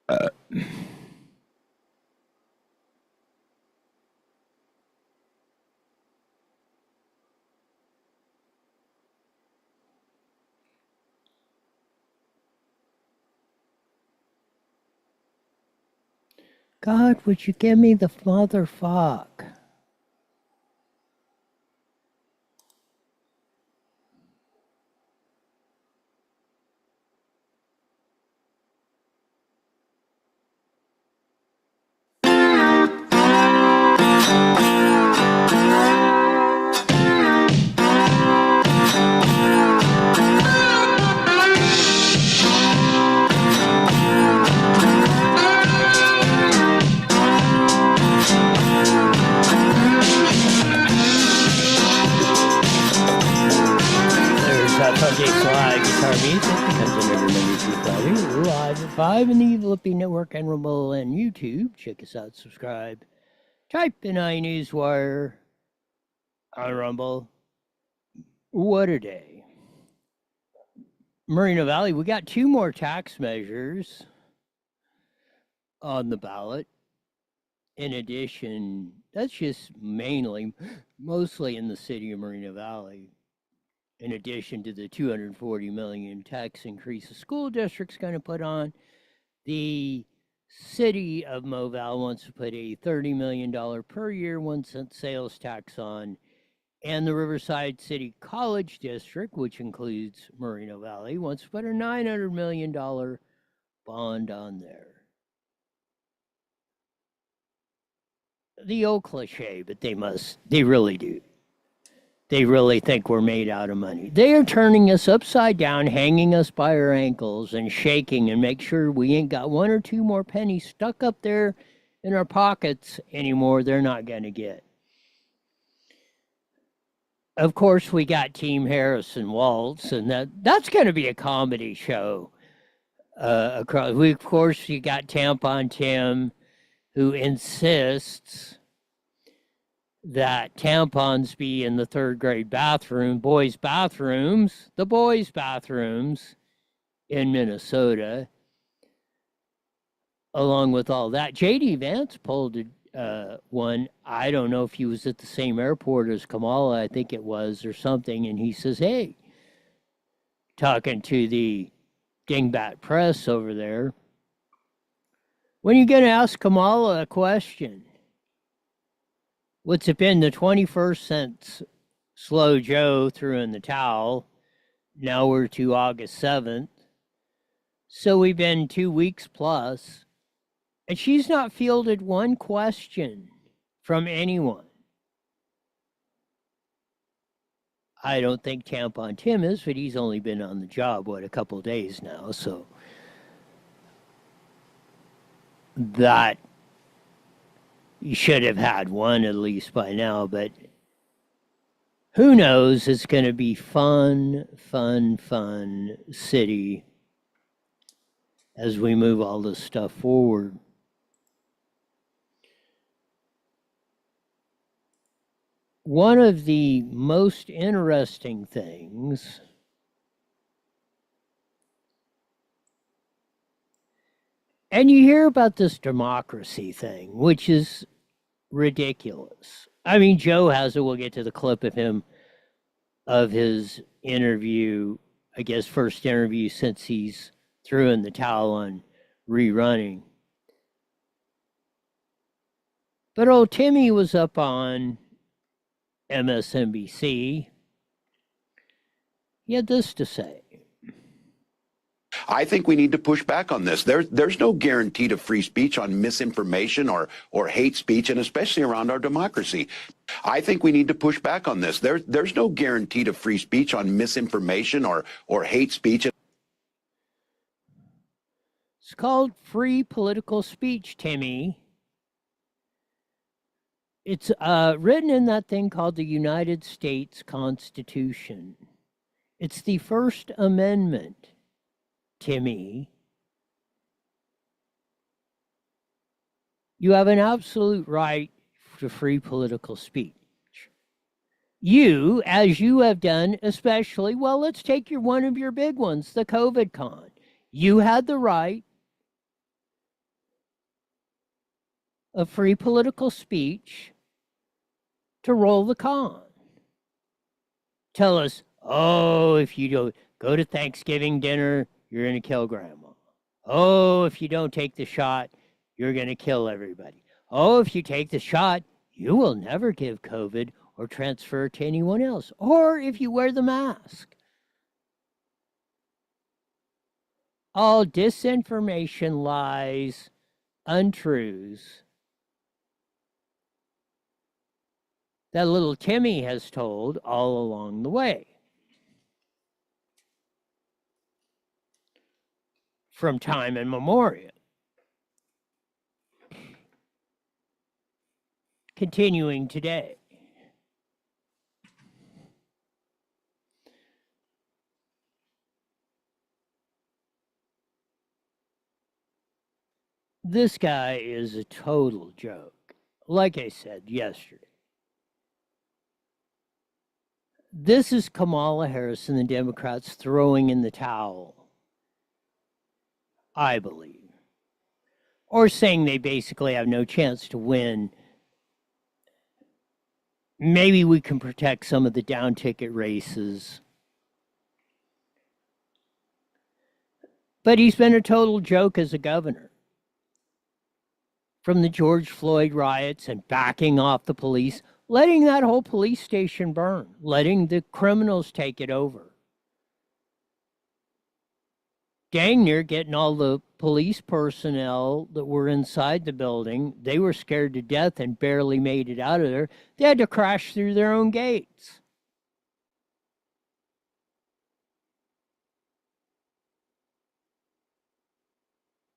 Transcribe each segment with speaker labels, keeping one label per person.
Speaker 1: Uh,
Speaker 2: God, would you give me the motherfuck? Slide guitar music comes in every Monday through Friday, live at 5 in the Flippy Network and Rumble and YouTube. Check us out, subscribe. Type in Newswire on Rumble. What a day. Moreno Valley, we got 2 more tax measures on the ballot. In addition, that's just mostly in the city of Moreno Valley. In addition to the $240 million tax increase the school district's going to put on, the city of Moval wants to put a $30 million per year 1-cent sales tax on, and the Riverside City College District, which includes Moreno Valley, wants to put a $900 million bond on there. The old cliche, but they really do. They really think we're made out of money. They are turning us upside down, hanging us by our ankles and shaking and make sure we ain't got 1 or 2 more pennies stuck up there in our pockets anymore. They're not going to get. Of course, we got Team Harrison Waltz, and that's going to be a comedy show. Of course, you got Tampon Tim, who insists that tampons be in the 3rd grade bathroom, the boys' bathrooms in Minnesota. Along with all that, J.D. Vance pulled one. I don't know if he was at the same airport as Kamala, I think it was, or something, and he says, hey, talking to the dingbat press over there, when are you going to ask Kamala a question? What's it been, the 21st since Slow Joe threw in the towel? Now we're to August 7th. So we've been 2 weeks plus, and she's not fielded one question from anyone. I don't think Tampon Tim is, but he's only been on the job, a couple of days now, so that you should have had one at least by now, but who knows? It's going to be fun city as we move all this stuff forward. One of the most interesting things and you hear about this democracy thing, which is ridiculous. I mean, Joe has it. We'll get to the clip of his interview, I guess first interview since he's threw in the towel on rerunning. But old Timmy was up on MSNBC. He had this to say.
Speaker 3: I think we need to push back on this. There's no guarantee to free speech on misinformation or hate speech, and especially around our democracy. I think we need to push back on this. There's no guarantee to free speech on misinformation or hate speech.
Speaker 2: It's called free political speech, Timmy. It's written in that thing called the United States Constitution. It's the First Amendment, Timmy. You have an absolute right to free political speech. You, as you have done, especially, well, let's take one of your big ones, the COVID con. You had the right of free political speech to roll the con. Tell us, oh, if you don't go to Thanksgiving dinner, you're going to kill grandma. Oh, if you don't take the shot, you're going to kill everybody. Oh, if you take the shot, you will never give COVID or transfer it to anyone else. Or if you wear the mask. All disinformation, lies, untruths that little Timmy has told all along the way. From time immemorial. Continuing today. This guy is a total joke. Like I said yesterday. This is Kamala Harris and the Democrats throwing in the towel, I believe. Or saying they basically have no chance to win. Maybe we can protect some of the down ticket races. But he's been a total joke as a governor. From the George Floyd riots and backing off the police, letting that whole police station burn, letting the criminals take it over. Dang near getting all the police personnel that were inside the building, they were scared to death and barely made it out of there. They had to crash through their own gates.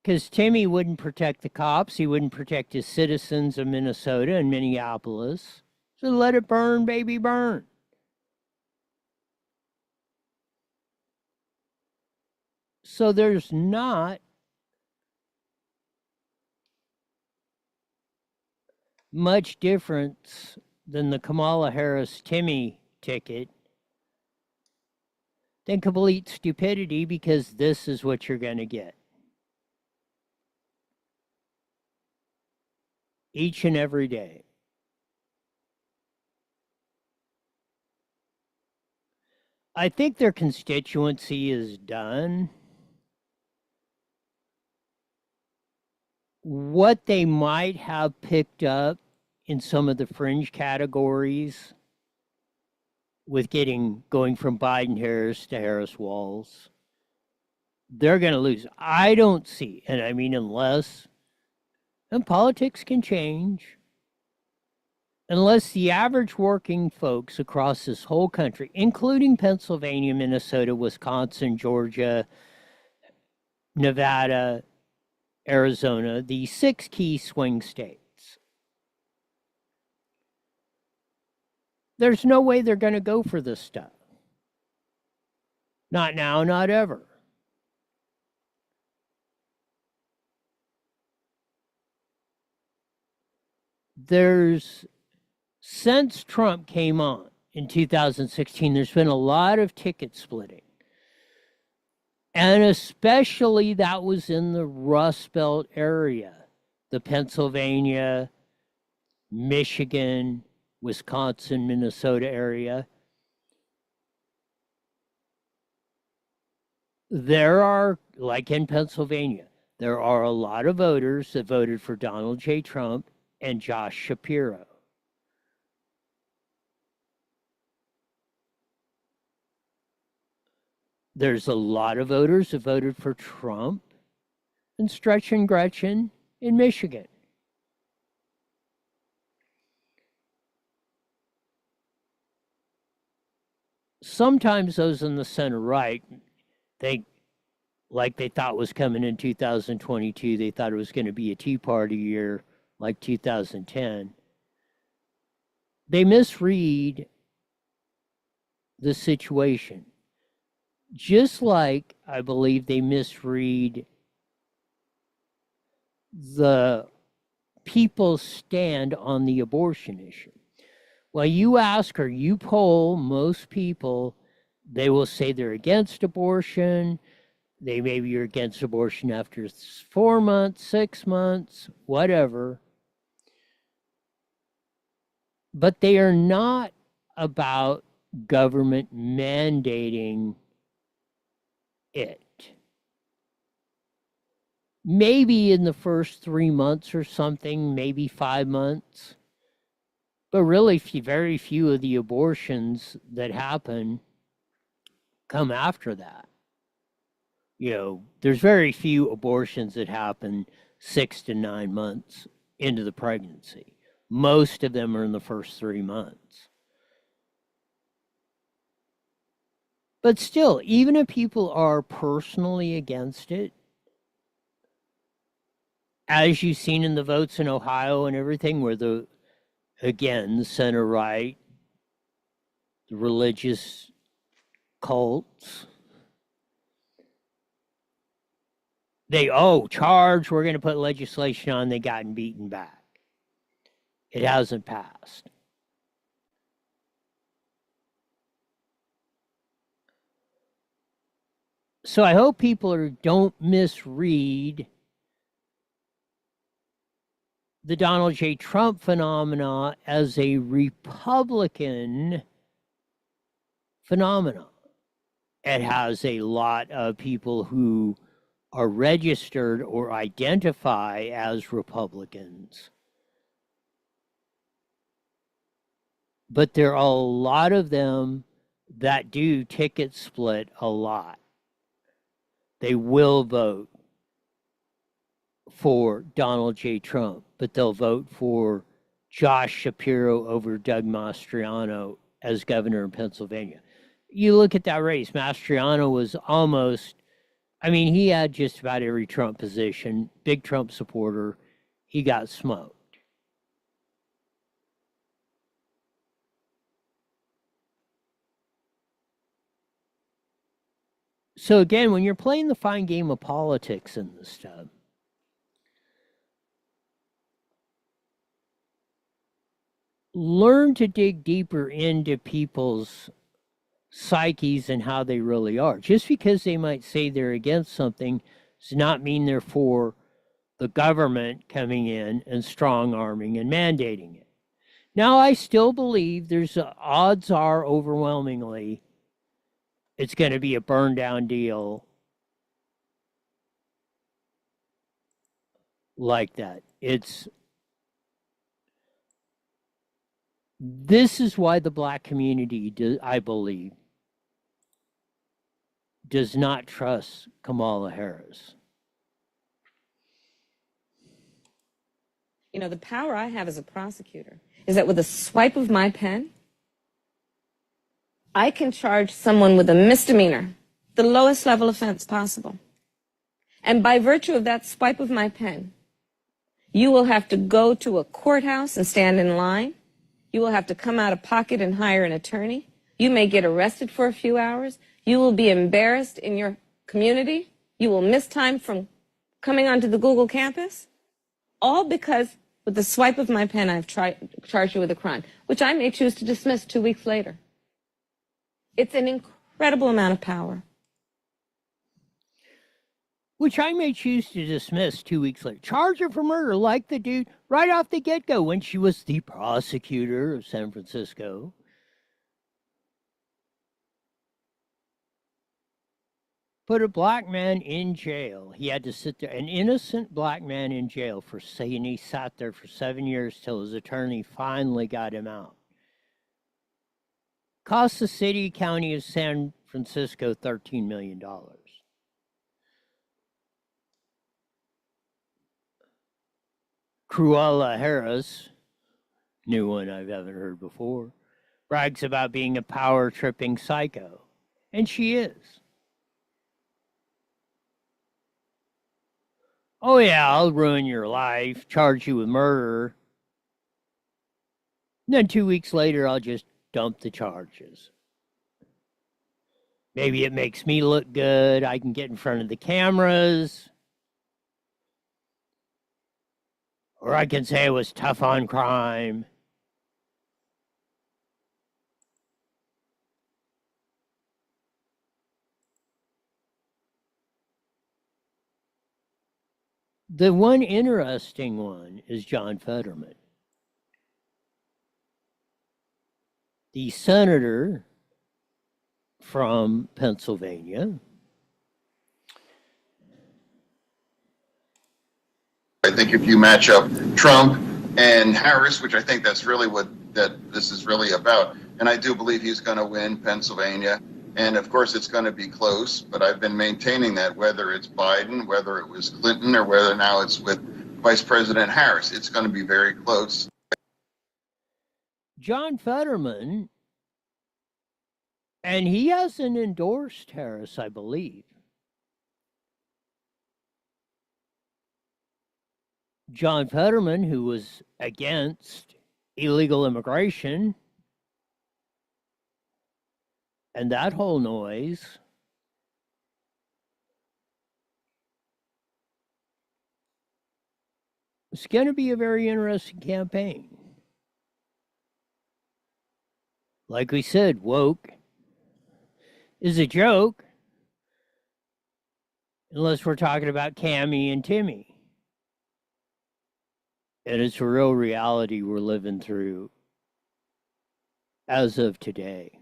Speaker 2: Because Timmy wouldn't protect the cops. He wouldn't protect his citizens of Minnesota and Minneapolis. So let it burn, baby, burn. So there's not much difference than the Kamala Harris Timmy ticket than complete stupidity, because this is what you're going to get. Each and every day. I think their constituency is done. What they might have picked up in some of the fringe categories with going from Biden-Harris to Harris-Walz, they're going to lose. I don't see, and I mean unless, and politics can change, unless the average working folks across this whole country, including Pennsylvania, Minnesota, Wisconsin, Georgia, Nevada, Arizona, the 6 key swing states, there's no way they're going to go for this stuff. Not now, not ever. Since Trump came on in 2016, there's been a lot of ticket splitting. And especially that was in the Rust Belt area, the Pennsylvania, Michigan, Wisconsin, Minnesota area. There are, like in Pennsylvania, there are a lot of voters that voted for Donald J. Trump and Josh Shapiro. There's a lot of voters that voted for Trump and Stretch and Gretchen in Michigan. Sometimes those in the center right think, like they thought was coming in 2022, they thought it was going to be a Tea Party year like 2010. They misread the situation. Just like I believe they misread the people's stand on the abortion issue. Well, you ask or you poll most people, they will say they're against abortion. Maybe you're against abortion after 4 months, 6 months, whatever. but they are not about government mandating it. Maybe in the first 3 months or something, maybe 5 months. But really, very few of the abortions that happen come after that. There's very few abortions that happen 6 to 9 months into the pregnancy. Most of them are in the first 3 months. But still, even if people are personally against it, as you've seen in the votes in Ohio and everything, where the center right, the religious cults, they charge, we're going to put legislation on, they gotten beaten back. It hasn't passed. So I hope people don't misread the Donald J. Trump phenomena as a Republican phenomenon. It has a lot of people who are registered or identify as Republicans. But there are a lot of them that do ticket split a lot. They will vote for Donald J. Trump, but they'll vote for Josh Shapiro over Doug Mastriano as governor in Pennsylvania. You look at that race, Mastriano was almost, he had just about every Trump position, big Trump supporter. He got smoked. So again, when you're playing the fine game of politics and this stuff, learn to dig deeper into people's psyches and how they really are. Just because they might say they're against something does not mean they're for the government coming in and strong-arming and mandating it. Now, I still believe odds are overwhelmingly it's going to be a burn-down deal like that. This is why the black community, I believe, does not trust Kamala Harris.
Speaker 1: The power I have as a prosecutor is that with a swipe of my pen, I can charge someone with a misdemeanor, the lowest level offense possible. And by virtue of that swipe of my pen, you will have to go to a courthouse and stand in line. You will have to come out of pocket and hire an attorney. You may get arrested for a few hours. You will be embarrassed in your community. You will miss time from coming onto the Google campus. All because with the swipe of my pen, I've charged you with a crime, which I may choose to dismiss 2 weeks later. It's an incredible amount of power.
Speaker 2: Which I may choose to dismiss 2 weeks later. Charge her for murder like the dude right off the get-go when she was the prosecutor of San Francisco. Put a black man in jail. He had to sit there, an innocent black man in jail for saying he sat there for 7 years till his attorney finally got him out. Cost the city, county of San Francisco $13 million. Cruella Harris, new one I've ever heard before, brags about being a power-tripping psycho. And she is. Oh yeah, I'll ruin your life, charge you with murder. And then 2 weeks later, I'll just dump the charges. Maybe it makes me look good. I can get in front of the cameras. Or I can say I was tough on crime. The one interesting one is John Fetterman. the senator from Pennsylvania.
Speaker 4: I think if you match up Trump and Harris, which I think that's really what this is really about, and I do believe he's going to win Pennsylvania. And of course, it's going to be close, but I've been maintaining that whether it's Biden, whether it was Clinton, or whether now it's with Vice President Harris, it's going to be very close.
Speaker 2: John Fetterman, and he hasn't endorsed Harris, I believe. John Fetterman, who was against illegal immigration and that whole noise, it's going to be a very interesting campaign. Like we said, woke is a joke unless we're talking about Cammie and Timmy. And it's a real reality we're living through as of today.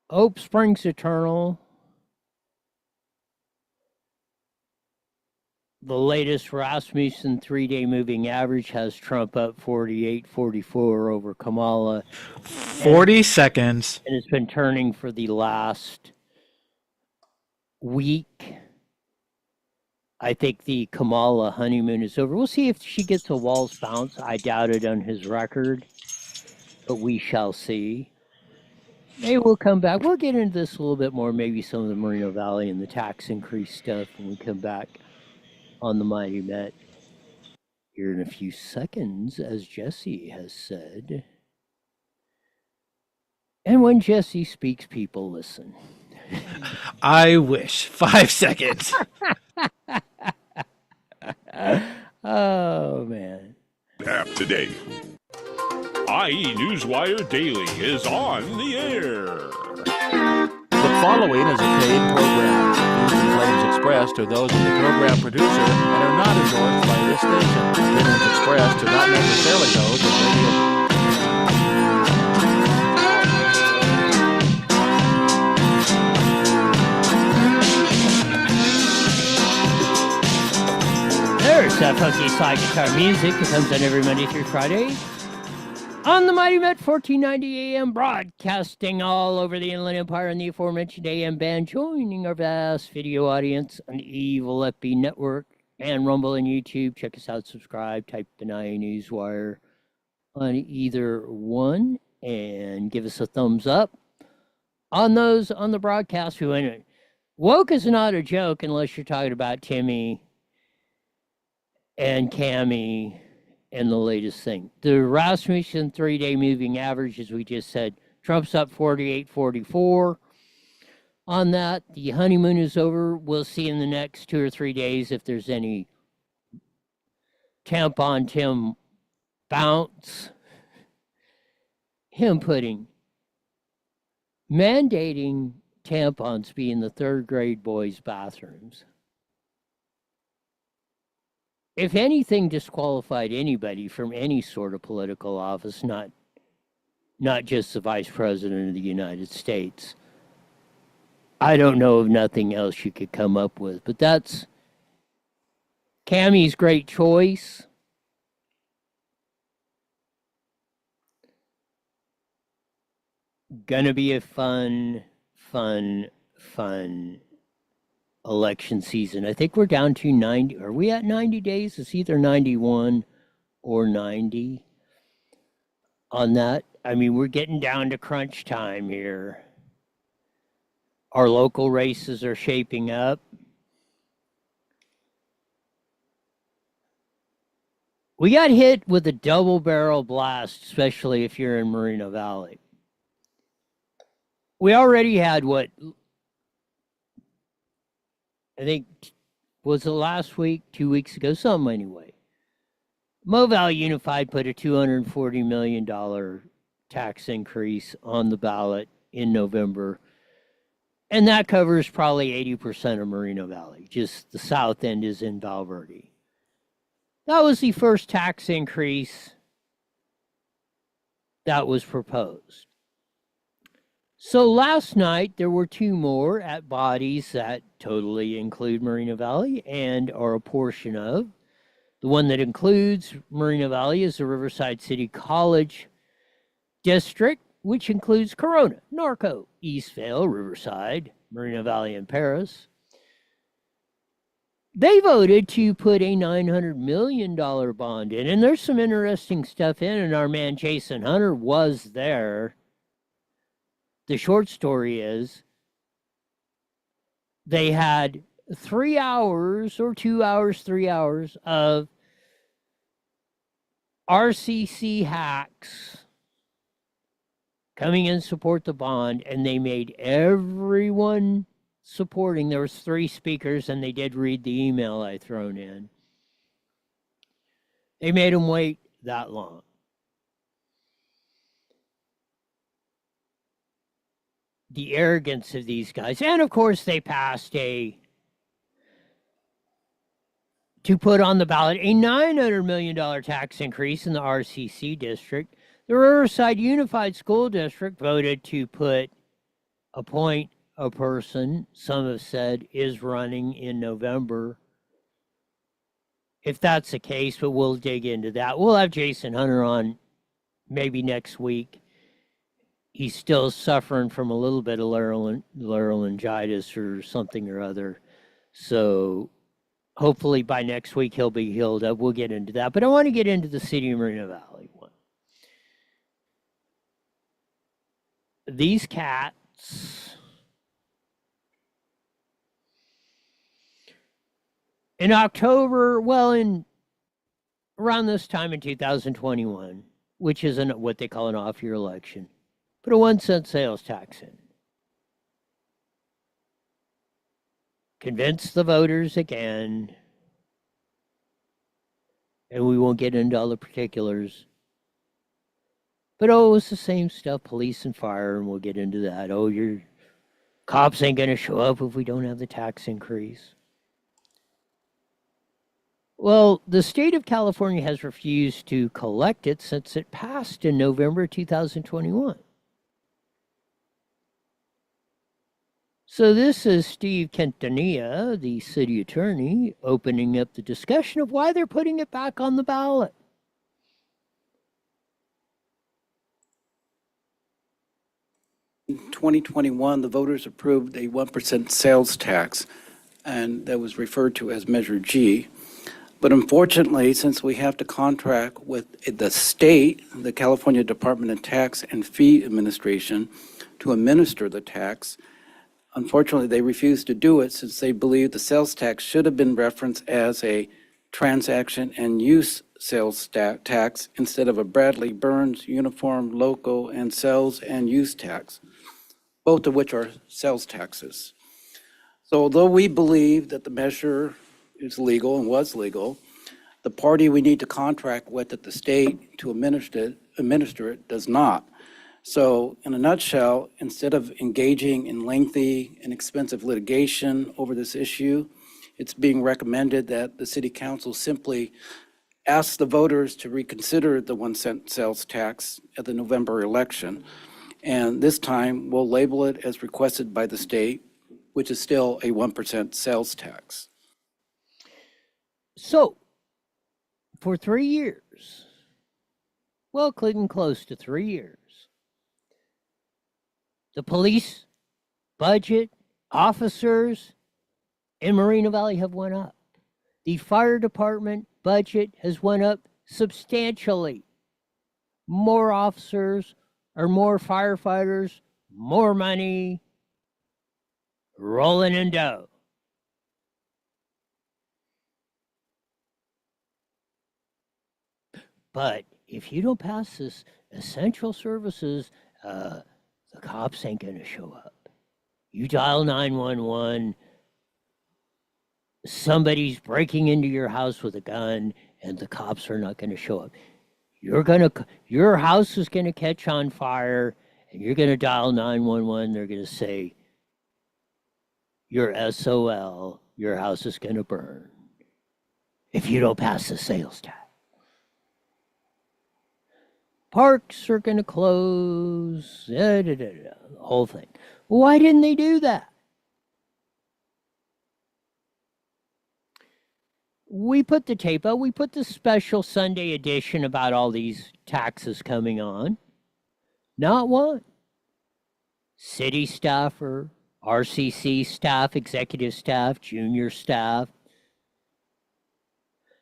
Speaker 2: Hope springs eternal. The latest Rasmussen 3-day moving average has Trump up 48-44 over Kamala.
Speaker 5: 40 seconds.
Speaker 2: And it's been turning for the last week. I think the Kamala honeymoon is over. We'll see if she gets a Walls bounce. I doubt it on his record, but we shall see. Maybe we'll come back. We'll get into this a little bit more, maybe some of the Moreno Valley and the tax increase stuff when we come back on the Mighty Met here in a few seconds, as Jesse has said. And when Jesse speaks, people listen.
Speaker 5: I wish. 5 seconds.
Speaker 2: Oh, man.
Speaker 6: App today. IE Newswire Daily is on the air.
Speaker 7: The following is a paid program. Views and claims expressed are those of the program producer and are not endorsed by this station. Opinions expressed are not necessarily those of radio.
Speaker 2: There's that funky slide guitar music that comes on every Monday through Friday on the Mighty Met 1490 AM, broadcasting all over the Inland Empire and the aforementioned AM band, joining our vast video audience on the Evil FB Network and Rumble and YouTube. Check us out, subscribe, type the IE Newswire on either one, and give us a thumbs up on those on the broadcast. Woke is not a joke unless you're talking about Timmy and Cammie and the latest thing. The Rasmussen 3-day moving average, as we just said, Trump's up 48-44 on that. The honeymoon is over. We'll see in the next 2 or 3 days if there's any tampon Tim bounce. Him mandating tampons be in the 3rd grade boys' bathrooms. If anything disqualified anybody from any sort of political office, not just the Vice President of the United States, I don't know of nothing else you could come up with. But that's Cammie's great choice. Gonna be a fun election season. I think we're down to 90. Are we at 90 days? It's either 91 or 90 on that. I mean, we're getting down to crunch time here. Our local races are shaping up. We got hit with a double barrel blast, especially if you're in Moreno Valley. We already had what I think was it last week, 2 weeks ago, something anyway. Mo Valley Unified put a $240 million tax increase on the ballot in November. And that covers probably 80% of Moreno Valley. Just the south end is in Valverde. That was the first tax increase that was proposed. So last night, there were two more at bodies that totally include Moreno Valley and are a portion of. The one that includes Moreno Valley is the Riverside City College District, which includes Corona, Norco, Eastvale, Riverside, Moreno Valley, and Paris. They voted to put a $900 million bond in, and there's some interesting stuff in, and our man Jason Hunter was there. The short story is they had 3 hours or 2 hours, 3 hours of RCC hacks coming in to support the bond, and they made everyone supporting. There was 3 speakers, and they did read the email I thrown in. They made them wait that long. The arrogance of these guys. And of course, they passed to put on the ballot a $900 million tax increase in the RCC district. The Riverside Unified School District voted to appoint a person, some have said, is running in November. If that's the case, but we'll dig into that. We'll have Jason Hunter on maybe next week. He's still suffering from a little bit of laryngitis or something or other. So hopefully by next week he'll be healed up. We'll get into that. But I want to get into the City of Moreno Valley one. These cats in October, around this time in 2021, which is what they call an off-year election, put a 1-cent sales tax in. Convince the voters again, and we won't get into all the particulars. But it was the same stuff, police and fire, and we'll get into that. Your cops ain't going to show up if we don't have the tax increase. Well, the state of California has refused to collect it since it passed in November 2021. So this is Steve Quintanilla, the city attorney, opening up the discussion of why they're putting it back on the ballot.
Speaker 8: In 2021, the voters approved a 1% sales tax, and that was referred to as Measure G. But unfortunately, since we have to contract with the state, the California Department of Tax and Fee Administration, to administer the tax, unfortunately, they refused to do it since they believe the sales tax should have been referenced as a transaction and use sales tax instead of a Bradley Burns Uniform Local and Sales and Use Tax, both of which are sales taxes. So although we believe that the measure is legal and was legal, the party we need to contract with at the state to administer it does not. So in a nutshell, instead of engaging in lengthy and expensive litigation over this issue, it's being recommended that the city council simply ask the voters to reconsider the 1-cent sales tax at the November election. And this time we'll label it as requested by the state, which is still a 1% sales tax.
Speaker 2: So, for 3 years, getting close to 3 years, the police budget, officers in Moreno Valley have went up. The fire department budget has went up substantially. More officers or more firefighters, more money, rolling in dough. But if you don't pass this essential services, the cops ain't going to show up. You dial 911, somebody's breaking into your house with a gun, and the cops are not going to show up. Your house is going to catch on fire, and you're going to dial 911. They're going to say, "You're SOL. Your house is going to burn." if you don't pass the sales tax. Parks are going to close, the whole thing. Why didn't they do that? We put the tape out. We put the special Sunday edition about all these taxes coming on. Not one. City staffer, RCC staff, executive staff, junior staff.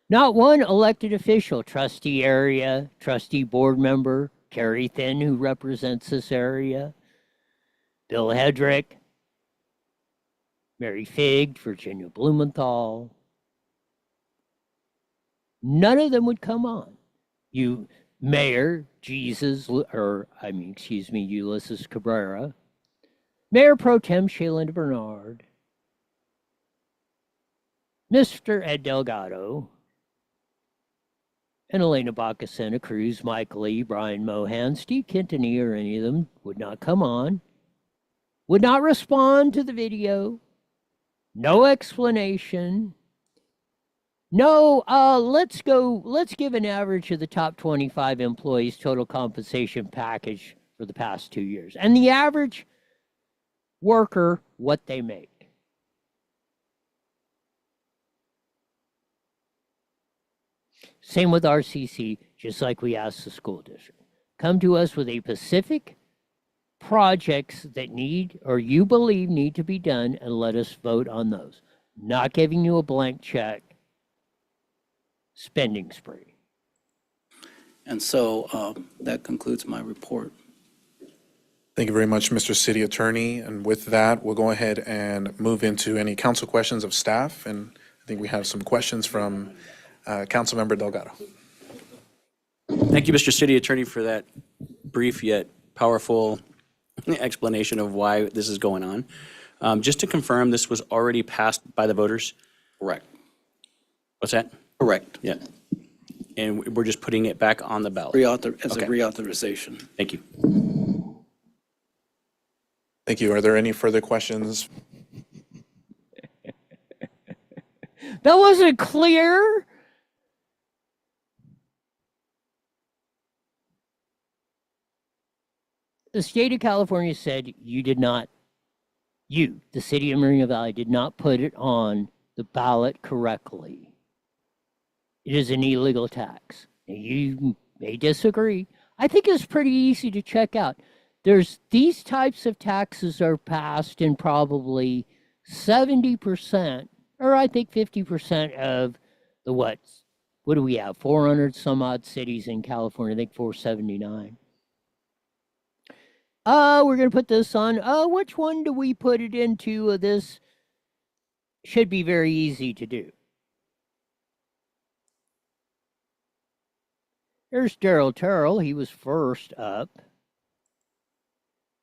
Speaker 2: Not one elected official, trustee area, trustee board member, Carrie Thin, who represents this area, Bill Hedrick, Mary Figg, Virginia Blumenthal. None of them would come on. You, Mayor Ulysses Cabrera, Mayor Pro Tem Shaylin Bernard, Mr. Ed Delgado, and Elena Baca Santa Cruz, Mike Lee, Brian Mohan, Steve Quintanilla, or any of them would not come on, would not respond to the video, no explanation. No, let's give an average of the top 25 employees' total compensation package for the past 2 years. And the average worker, what they make. Same with RCC, just like we asked the school district. Come to us with a specific projects that need, or you believe need to be done, and let us vote on those. Not giving you a blank check. Spending spree.
Speaker 8: And so that concludes my report.
Speaker 9: Thank you very much, Mr. City Attorney. And with that, we'll go ahead and move into any council questions of staff. And I think we have some questions from Councilmember Delgado.
Speaker 10: Thank you, Mr. City Attorney, for that brief yet powerful explanation of why this is going on. Just to confirm, this was already passed by the voters?
Speaker 8: Correct.
Speaker 10: What's that?
Speaker 8: Correct.
Speaker 10: Yeah. And we're just putting it back on the ballot?
Speaker 8: As a reauthorization.
Speaker 10: Thank you.
Speaker 9: Thank you. Are there any further questions?
Speaker 2: That wasn't clear. The state of California said the city of Moreno Valley, did not put it on the ballot correctly. It is an illegal tax. Now, you may disagree. I think it's pretty easy to check out. These types of taxes are passed in probably 70%, or I think 50% of the what do we have? 400 some odd cities in California. I think 479. We're going to put this on. Which one do we put it into? This should be very easy to do. There's Daryl Terrell. He was first up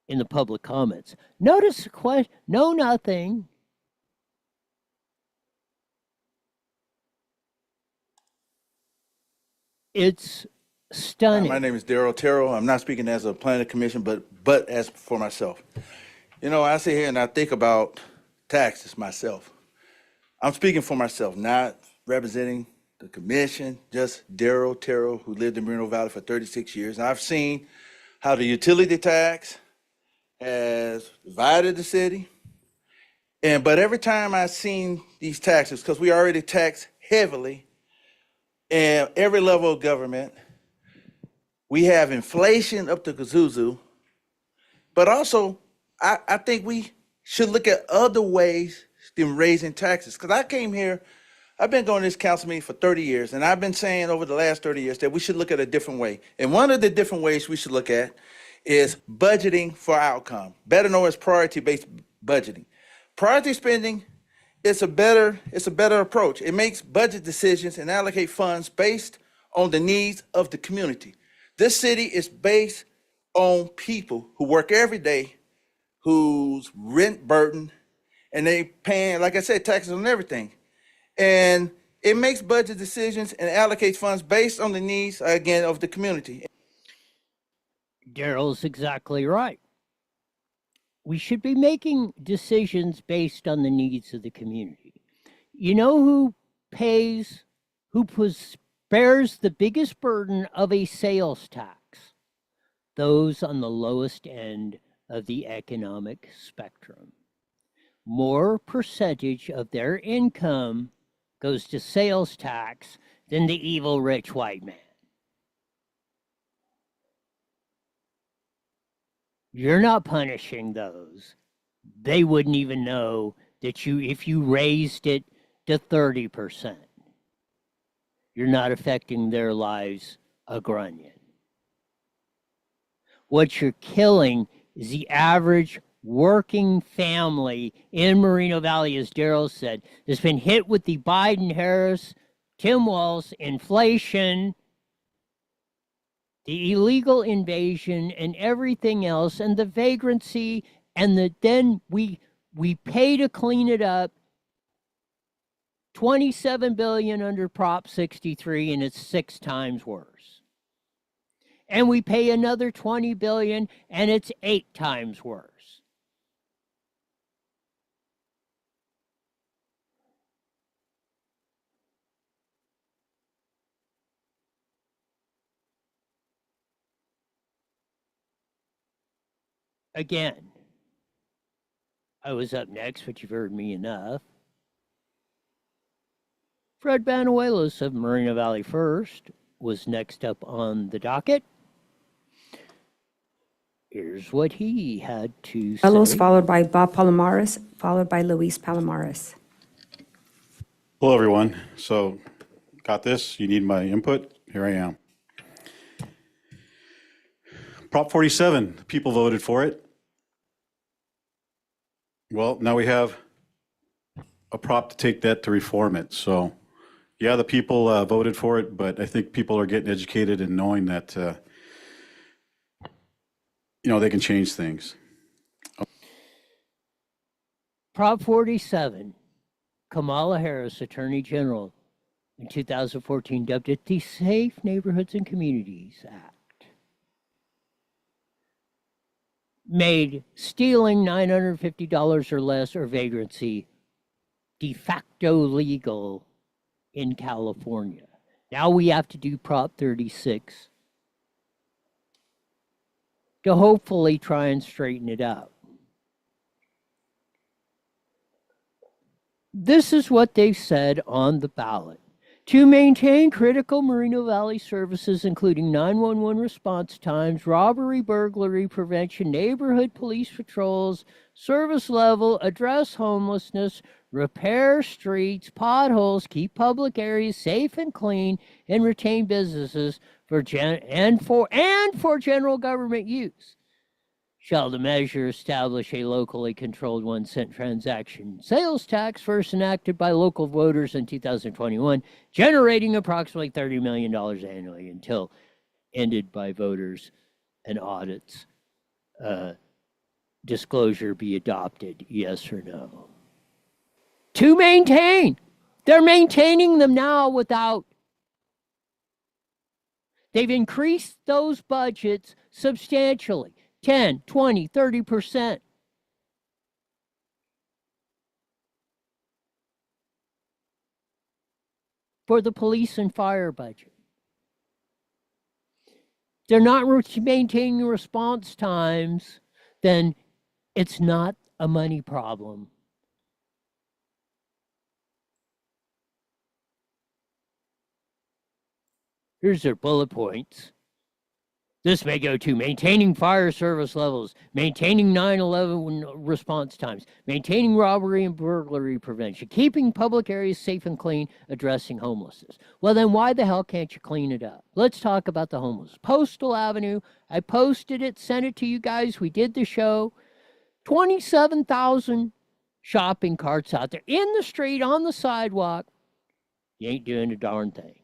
Speaker 2: in the public comments. Notice the question. No, nothing. It's stunning.
Speaker 11: My name is Daryl Terrell. I'm not speaking as a planning commission, but as for myself. You know, I sit here and I think about taxes myself. I'm speaking for myself, not representing the commission, just Daryl Terrell, who lived in Moreno Valley for 36 years. And I've seen how the utility tax has divided the city. But every time I've seen these taxes, because we already tax heavily at every level of government, we have inflation up to Kazuzu, but also I think we should look at other ways than raising taxes. Because I came here, I've been going to this council meeting for 30 years, and I've been saying over the last 30 years that we should look at a different way. And one of the different ways we should look at is budgeting for outcome, better known as priority-based budgeting. Priority spending is a better approach. It makes budget decisions and allocate funds based on the needs of the community. This city is based on people who work every day, whose rent burden, and they paying, like I said, taxes on everything. And it makes budget decisions and allocates funds based on the needs, again, of the community.
Speaker 2: Daryl's exactly right. We should be making decisions based on the needs of the community. You know who pays who bears the biggest burden of a sales tax? Those on the lowest end of the economic spectrum. More percentage of their income goes to sales tax than the evil rich white man. You're not punishing those. They wouldn't even know that if you raised it to 30%, you're not affecting their lives a grunion. What you're killing is the average working family in Moreno Valley, as Darrell said, that's been hit with the Biden-Harris, Tim Walz inflation, the illegal invasion, and everything else, and the vagrancy, and then we pay to clean it up. $27 billion under Prop 63, and it's 6 times worse. And we pay another $20 billion, and it's 8 times worse. Again, I was up next, but you've heard me enough. Fred Banuelos of Moreno Valley First was next up on the docket. Here's what he had to say.
Speaker 12: Fellows, followed by Bob Palomares, followed by Luis Palomares.
Speaker 13: Hello, everyone. So, got this? You need my input? Here I am. Prop 47, the people voted for it. Well, now we have a prop to take that to reform it. So, yeah, the people voted for it, but I think people are getting educated and knowing that, they can change things.
Speaker 2: Prop 47, Kamala Harris, Attorney General, in 2014, dubbed it the Safe Neighborhoods and Communities Act. Made stealing $950 or less or vagrancy de facto legal in California. Now we have to do Prop 36 to hopefully try and straighten it out. This is what they've said on the ballot. To maintain critical Moreno Valley services, including 911 response times, robbery, burglary prevention, neighborhood police patrols, service level, address homelessness, repair streets, potholes, keep public areas safe and clean, and retain businesses for general government use. Shall the measure establish a locally controlled 1-cent transaction sales tax first enacted by local voters in 2021, generating approximately $30 million annually until ended by voters and audits. Disclosure be adopted, yes or no? To maintain. They're maintaining them now without. They've increased those budgets substantially. 10, 20, 30%. For the police and fire budget. They're not maintaining response times, then it's not a money problem. Here's their bullet points. This may go to maintaining fire service levels, maintaining 9/11 response times, maintaining robbery and burglary prevention, keeping public areas safe and clean, addressing homelessness. Well, then why the hell can't you clean it up? Let's talk about the homeless. Postal Avenue, I posted it, sent it to you guys. We did the show. 27,000 shopping carts out there in the street, on the sidewalk. You ain't doing a darn thing.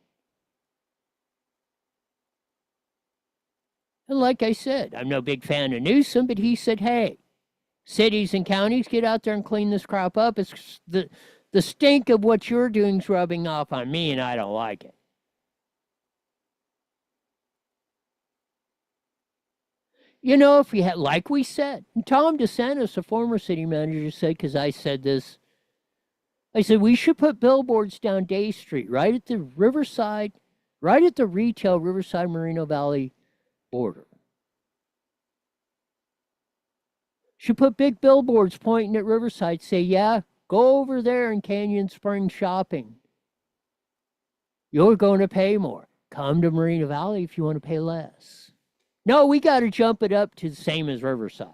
Speaker 2: And like I said, I'm no big fan of Newsom, but he said, hey, cities and counties, get out there and clean this crap up. It's the stink of what you're doing is rubbing off on me, and I don't like it. You know, if you had, like we said, and Tom DeSantis, a former city manager, said, because I said this I said, we should put billboards down Day Street, right at the Riverside, right at the retail Riverside Moreno Valley border. Should put big billboards pointing at Riverside, say, yeah, go over there in Canyon Springs shopping. You're going to pay more. Come to Moreno Valley if you want to pay less. No, we got to jump it up to the same as Riverside.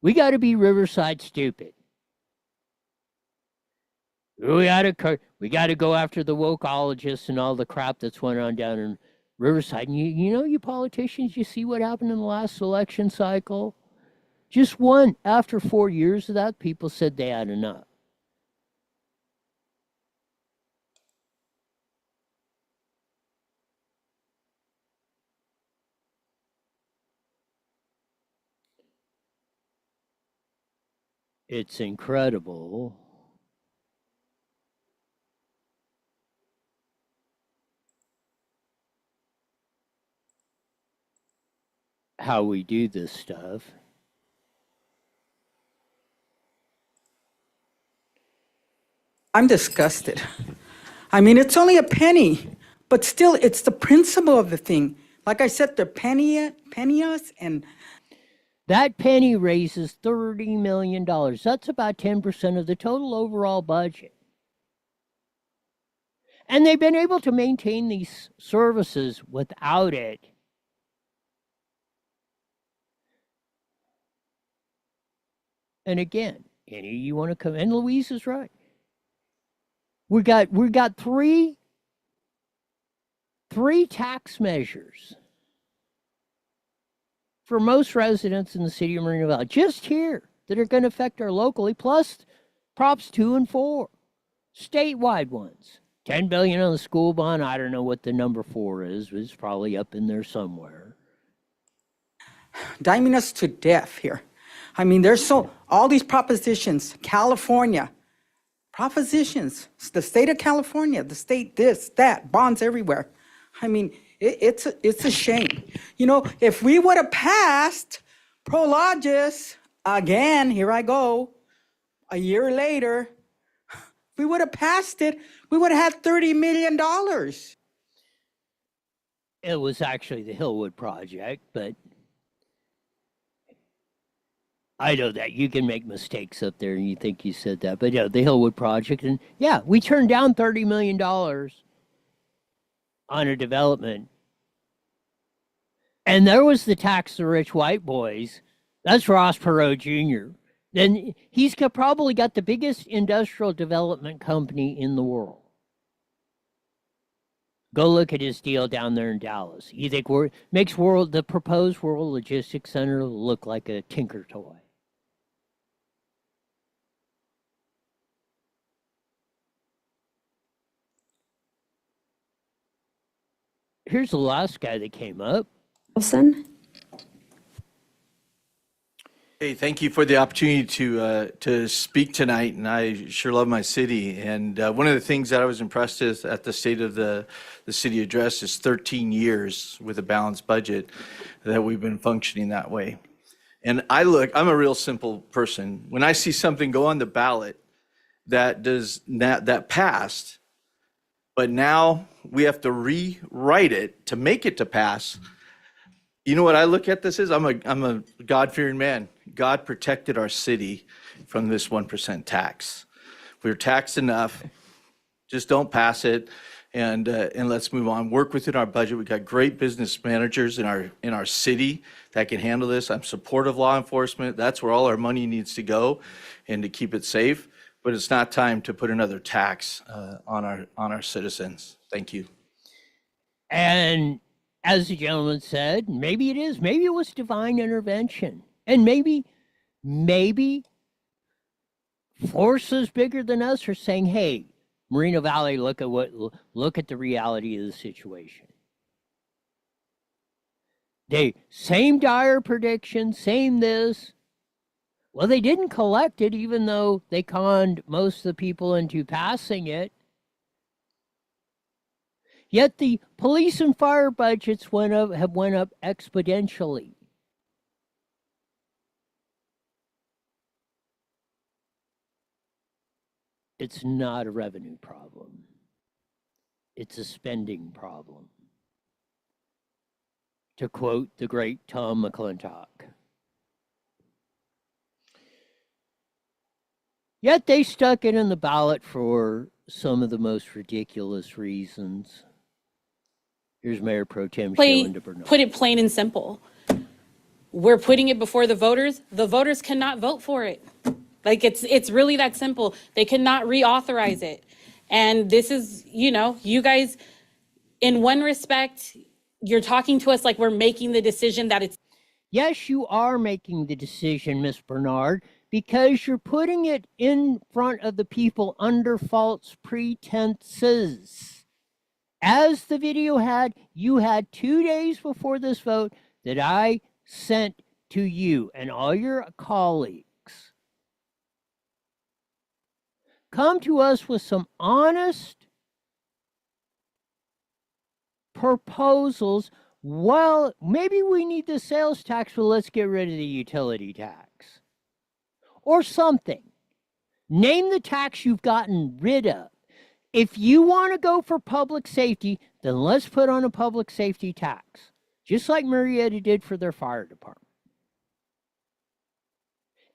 Speaker 2: We got to be Riverside stupid. We got to go after the wokeologists and all the crap that's went on down in Riverside. And you know, you politicians, you see what happened in the last election cycle? Just one, after 4 years of that, people said they had enough. It's incredible. How we do this stuff.
Speaker 14: I'm disgusted. I mean, it's only a penny, but still, it's the principle of the thing. Like I said, they're pennies, and
Speaker 2: that penny raises $30 million. That's about 10% of the total overall budget. And they've been able to maintain these services without it. And again, any of you want to come, and Louise is right. We got three tax measures for most residents in the city of Moreno Valley, just here, that are going to affect our locally, plus Props 2 and 4, statewide ones. $10 billion on the school bond. I don't know what the number 4 is. It's probably up in there somewhere.
Speaker 14: diming us to death here. I mean, there's all these propositions, California, propositions, the state of California, the state this, that, bonds everywhere. I mean, it's a shame. You know, if we would have passed Prologis, again, here I go, a year later, if we would have passed it, we would have had $30 million.
Speaker 2: It was actually the Hillwood project, but I know that you can make mistakes up there and you think you said that, but yeah, the Hillwood project. And yeah, we turned down $30 million on a development. And there was the tax the rich white boys. That's Ross Perot Jr. Then he's probably got the biggest industrial development company in the world. Go look at his deal down there in Dallas. You think makes the proposed World Logistics Center look like a tinker toy. Here's the last guy that came up.
Speaker 12: Wilson?
Speaker 15: Hey, thank you for the opportunity to speak tonight, and I sure love my city. And one of the things that I was impressed with at the State of the City address is 13 years with a balanced budget that we've been functioning that way. And I'm a real simple person. When I see something go on the ballot that passed, but now we have to rewrite it to make it to pass. You know what I look at this as? I'm a God-fearing man. God protected our city from this 1% tax. We're taxed enough. Just don't pass it, and let's move on. Work within our budget. We've got great business managers in our city that can handle this. I'm supportive of law enforcement. That's where all our money needs to go, and to keep it safe. But it's not time to put another tax on our citizens. Thank you.
Speaker 2: And as the gentleman said, maybe it is. Maybe it was divine intervention. And maybe forces bigger than us are saying, hey, Moreno Valley, look at the reality of the situation. Same dire prediction, same this. Well, they didn't collect it, even though they conned most of the people into passing it. Yet the police and fire budgets went up exponentially. It's not a revenue problem. It's a spending problem. To quote the great Tom McClintock. Yet they stuck it in the ballot for some of the most ridiculous reasons. Here's Mayor Pro Tem Sharon DeBernard.
Speaker 16: Put it plain and simple. We're putting it before the voters. The voters cannot vote for it. Like, it's really that simple. They cannot reauthorize it. And this is, you guys, in one respect, you're talking to us like we're making the decision that it's.
Speaker 2: Yes, you are making the decision, Miss Bernard, because you're putting it in front of the people under false pretenses. As the video had, you had 2 days before this vote that I sent to you and all your colleagues. Come to us with some honest proposals. Well, maybe we need the sales tax, but let's get rid of the utility tax. Or something. Name the tax you've gotten rid of. If you want to go for public safety, then let's put on a public safety tax. Just like Marietta did for their fire department.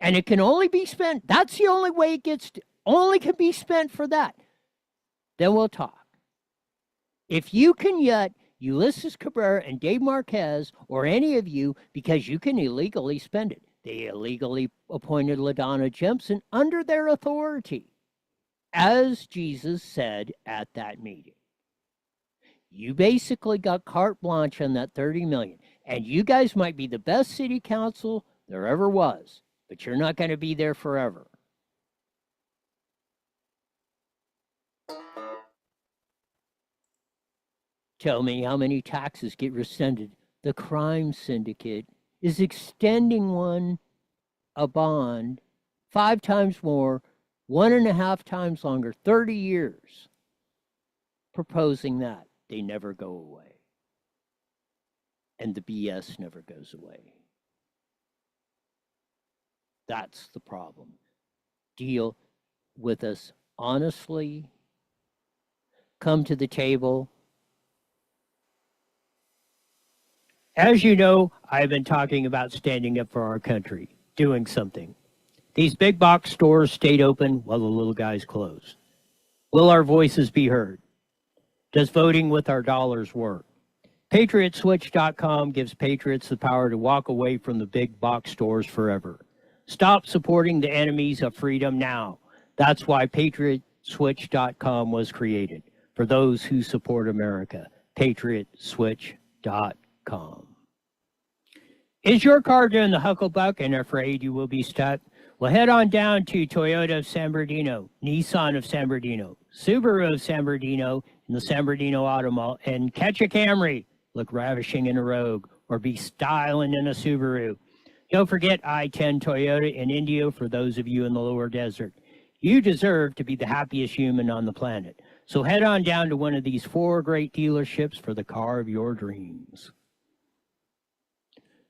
Speaker 2: And it can only be spent, that's the only way it gets, only can be spent for that. Then we'll talk. If you can get Ulysses Cabrera and Dave Marquez, or any of you, because you can illegally spend it. They illegally appointed LaDonna Jempson under their authority, as Jesus said at that meeting. You basically got carte blanche on that $30 million. And you guys might be the best city council there ever was, but you're not going to be there forever. Tell me how many taxes get rescinded. The crime syndicate is extending a bond 5 times more, 1.5 times longer, 30 years, proposing that. They never go away. And the BS never goes away. That's the problem. Deal with us honestly. Come to the table. As you know, I've been talking about standing up for our country, doing something. These big box stores stayed open while the little guys closed. Will our voices be heard? Does voting with our dollars work? PatriotSwitch.com gives patriots the power to walk away from the big box stores forever. Stop supporting the enemies of freedom now. That's why PatriotSwitch.com was created, for those who support America. PatriotSwitch.com. Is your car doing the hucklebuck and afraid you will be stuck? Well, head on down to Toyota of San Bernardino, Nissan of San Bernardino, Subaru of San Bernardino, in the San Bernardino Auto Mall, and catch a Camry, look ravishing in a Rogue, or be styling in a Subaru. Don't forget I-10 Toyota in Indio for those of you in the lower desert. You deserve to be the happiest human on the planet. So head on down to one of these 4 great dealerships for the car of your dreams.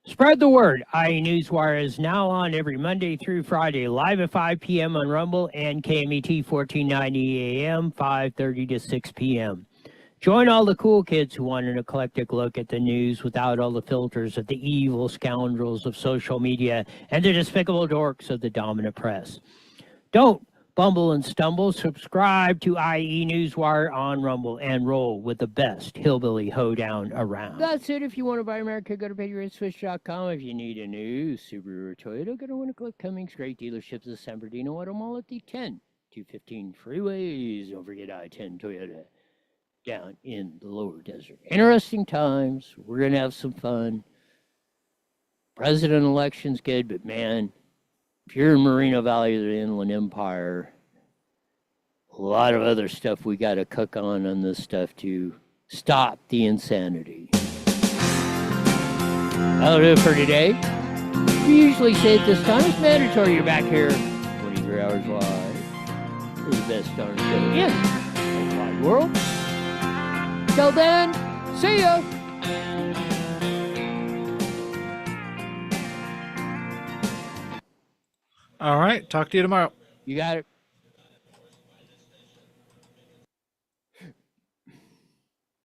Speaker 2: Spread the word. IE Newswire is now on every Monday through Friday, live at 5 p.m. on Rumble and KMET 1490 AM, 5:30 to 6 p.m. Join all the cool kids who want an eclectic look at the news without all the filters of the evil scoundrels of social media and the despicable dorks of the dominant press. Don't bumble and stumble. Subscribe to IE Newswire on Rumble and roll with the best hillbilly hoedown around. That's it. If you want to buy America, go to PatriotSwitch.com. If you need a new Subaru or Toyota, go to one of Cliff Cummings' great dealerships at San Bernardino Auto Mall at the 10-215 freeways. Don't forget I-10 Toyota down in the lower desert. Interesting times. We're going to have some fun. President election's good, but man, if you're in Moreno Valley or the Inland Empire, a lot of other stuff we got to cook on this stuff to stop the insanity. That'll do it for today. We usually say at this time, it's mandatory you're back here 23 hours live for the best darn show in the wide world. Till then, see ya!
Speaker 5: All right. Talk to you tomorrow.
Speaker 2: You got it.